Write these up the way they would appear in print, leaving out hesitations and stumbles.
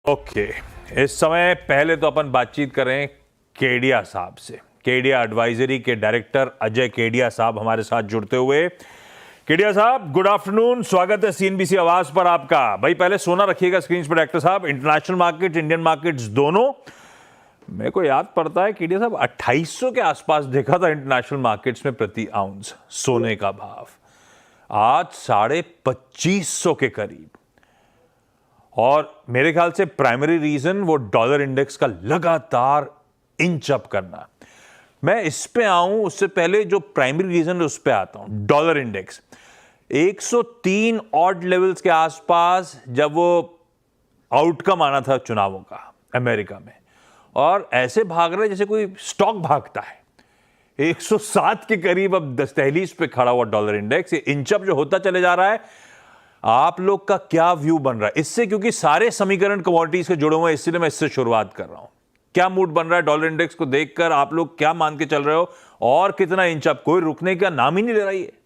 Okay, इस समय पहले तो अपन बातचीत करें केडिया साहब से। केडिया एडवाइजरी के डायरेक्टर अजय केडिया साहब हमारे साथ जुड़ते हुए। केडिया साहब, गुड आफ्टरनून, स्वागत है सीएनबीसी आवाज पर आपका। भाई पहले सोना रखिएगा स्क्रीन पर डायरेक्टर साहब। इंटरनेशनल मार्केट, इंडियन मार्केट्स दोनों, मेरे को याद पड़ता है केडिया साहब 2800 के आसपास देखा था इंटरनेशनल मार्केट्स में प्रति आउंस सोने का भाव, आज 2550 के करीब। और मेरे ख्याल से प्राइमरी रीजन वो डॉलर इंडेक्स का लगातार इंच अप करना। मैं इस पे आऊं उससे पहले जो प्राइमरी रीजन है उस पे आता हूं। डॉलर इंडेक्स 103 ऑड लेवल्स के आसपास जब वो आउटकम आना था चुनावों का अमेरिका में, और ऐसे भाग रहे जैसे कोई स्टॉक भागता है। 107 के करीब अब दहलीज पे खड़ा हुआ डॉलर इंडेक्स, ये इंच अप जो होता चले जा रहा है। आप लोग का क्या व्यू बन रहा है इससे, क्योंकि सारे समीकरण कमोडिटीज से जुड़े हुए हैं, इसलिए मैं इससे शुरुआत कर रहा हूं। क्या मूड बन रहा है डॉलर इंडेक्स को देखकर? आप लोग क्या मान के चल रहे हो और कितना इंच अप? कोई रुकने का नाम ही नहीं ले रही है।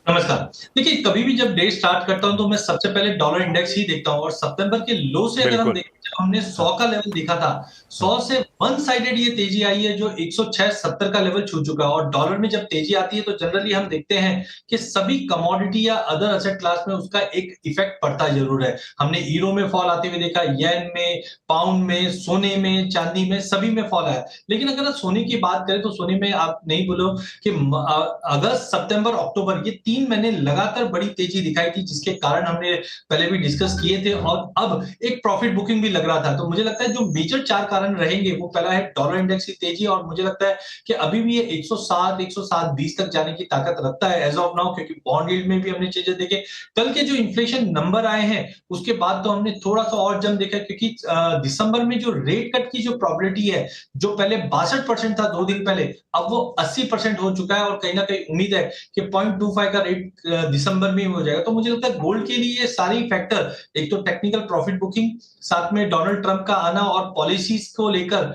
नमस्कार। देखिए, कभी भी जब डे स्टार्ट करता हूं तो मैं सबसे पहले डॉलर इंडेक्स ही देखता हूं, और सितंबर के लो से अगर हम देखें, जब हमने 100 का लेवल देखा था, 100 से वन साइडेड ये तेजी आई है जो 106.70 का लेवल छू चुका है। और डॉलर में जब तेजी आती है तो जनरली हम देखते हैं कि सभी कमोडिटी या अदर एसेट क्लास में उसका एक इफेक्ट पड़ता जरूर है। हमने यूरो में फॉल आते हुए देखा, येन में, पाउंड में, सोने में, चांदी में, सभी में फॉल आया। लेकिन अगर सोने की बात करें तो सोने में आप नहीं बोलो कि अगस्त, सितंबर, अक्टूबर, ये 3 महीने लगातार बड़ी तेजी दिखाई थी, जिसके कारण हमने पहले भी डिस्कस किए थे, और अब एक प्रॉफिट बुकिंग भी लग रहा था। तो मुझे लगता है जो मेजर 4 कारण रहेंगे, वो पहला है डॉलर इंडेक्स की तेजी, और मुझे लगता है कि अभी भी ये 107, 107.20 तक जाने की ताकत रखता है एज ऑफ नाउ, क्योंकि बॉन्ड यील्ड में भी हमने चीजें देखे। कल के जो इन्फ्लेशन नंबर आए हैं उसके बाद तो हमने थोड़ा सा और जम देखा, क्योंकि दिसंबर में जो रेट कट की जो प्रोबेबिलिटी है, जो पहले 62% था 2 दिन पहले, अब वो 80% हो चुका है, और कहीं ना कहीं उम्मीद है कि 0.25 का रेट दिसंबर में हो जाएगा। तो मुझे लगता है गोल्ड के लिए ये सारी फैक्टर, एक तो टेक्निकल प्रॉफिट बुकिंग, साथ में डोनाल्ड ट्रंप का आना और पॉलिसीज को लेकर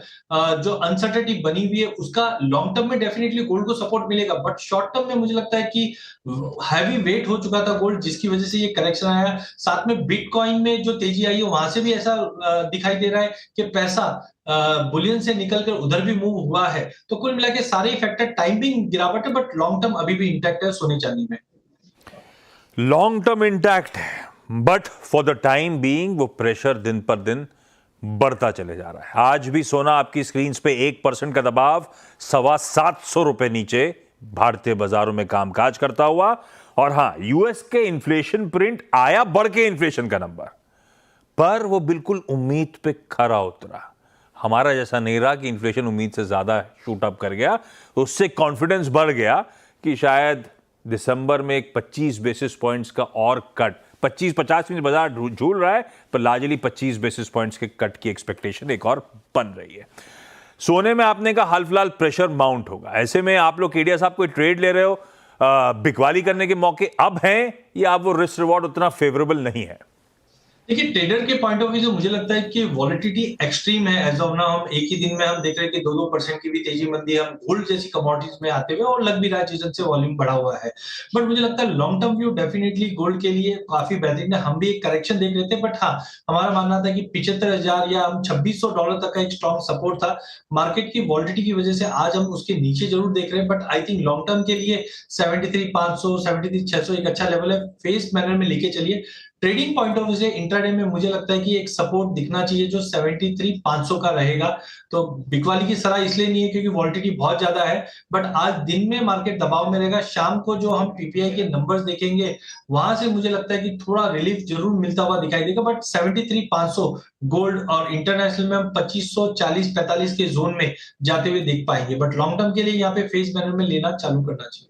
जो अनसर्टेनिटी बनी हुई है, उसका लॉन्ग टर्म में डेफिनेटली गोल्ड को सपोर्ट मिलेगा। बट शॉर्ट टर्म में मुझे लगता है कि हैवी वेट हो चुका था गोल्ड, जिसकी वजह से ये करेक्शन आया। साथ में बिटकॉइन में जो तेजी आई है, वहां से भी ऐसा दिखाई दे रहा है कि पैसा बुलियन से निकलकर उधर भी मूव हुआ है। तो कुल मिला के सारे फैक्टर, टाइमिंग गिरावट है, बट लॉन्ग टर्म अभी भी इंटैक्ट है सोने चांदी में। लॉन्ग टर्म इंटैक्ट है, but for the time being वो प्रेशर दिन पर दिन बढ़ता चले जा रहा है। आज भी सोना आपकी स्क्रीन पे 1% का दबाव, 725 रुपए नीचे भारतीय बाजारों में कामकाज करता हुआ। और हां, यूएस के इन्फ्लेशन प्रिंट आया, बढ़ के इन्फ्लेशन का नंबर, पर वो बिल्कुल उम्मीद पे खरा उतरा। हमारा जैसा नहीं रहा कि इन्फ्लेशन उम्मीद से ज्यादा शूट अप कर गया। उससे कॉन्फिडेंस बढ़ गया कि शायद दिसंबर में एक 25 बेसिस पॉइंट्स का और कट, 25-50 में बाजार झूल रहा है, पर लार्जली 25 बेसिस पॉइंट्स के कट की एक्सपेक्टेशन एक और बन रही है। सोने में आपने कहा हाल फिलहाल प्रेशर माउंट होगा, ऐसे में आप लोग केडिया साहब कोई ट्रेड ले रहे हो, बिकवाली करने के मौके अब हैं, या अब वो रिस्क रिवॉर्ड उतना फेवरेबल नहीं है? देखिए, ट्रेडर के पॉइंट ऑफ व्यू से मुझे लगता है कि वॉलिटिलिटी एक्सट्रीम है एज ऑफ नाउ। हम एक ही दिन में हम देख रहे हैं कि 2-2% की भी तेजी मंदी है, हम गोल्ड जैसी कमोडिटीज में आते हुए, और लग भी रहा है सीजन से वॉल्यूम बढ़ा हुआ है। बट मुझे लगता है long term view definitely gold के लिए काफी बेहतरीन है। हम भी एक करेक्शन देख रहे थे, बट हाँ, हमारा मानना था कि 75,000 या हम $2,600 तक का एक स्ट्रॉन्ग सपोर्ट था। मार्केट की वॉलिटिलिटी की वजह से आज हम उसके नीचे जरूर देख रहे हैं, but I think long term के लिए 73,500, 73,600 एक अच्छा लेवल है। फेस मैनर में लेके चलिए। ट्रेडिंग पॉइंट ऑफ व्यू से इंट्राडे में मुझे लगता है कि एक सपोर्ट दिखना चाहिए जो 73,500 का रहेगा। तो बिकवाली की सलाह इसलिए नहीं है क्योंकि वॉलिटिलिटी बहुत ज्यादा है, बट आज दिन में मार्केट दबाव में रहेगा। शाम को जो हम पीपीआई के नंबर्स देखेंगे, वहां से मुझे लगता है कि थोड़ा रिलीफ जरूर मिलता हुआ दिखाई देगा। बट 73,500 गोल्ड और इंटरनेशनल में हम 2540-45 के जोन में जाते हुए देख पाएंगे। बट लॉन्ग टर्म के लिए यहाँ पे फेस मैनर में लेना चालू करना चाहिए।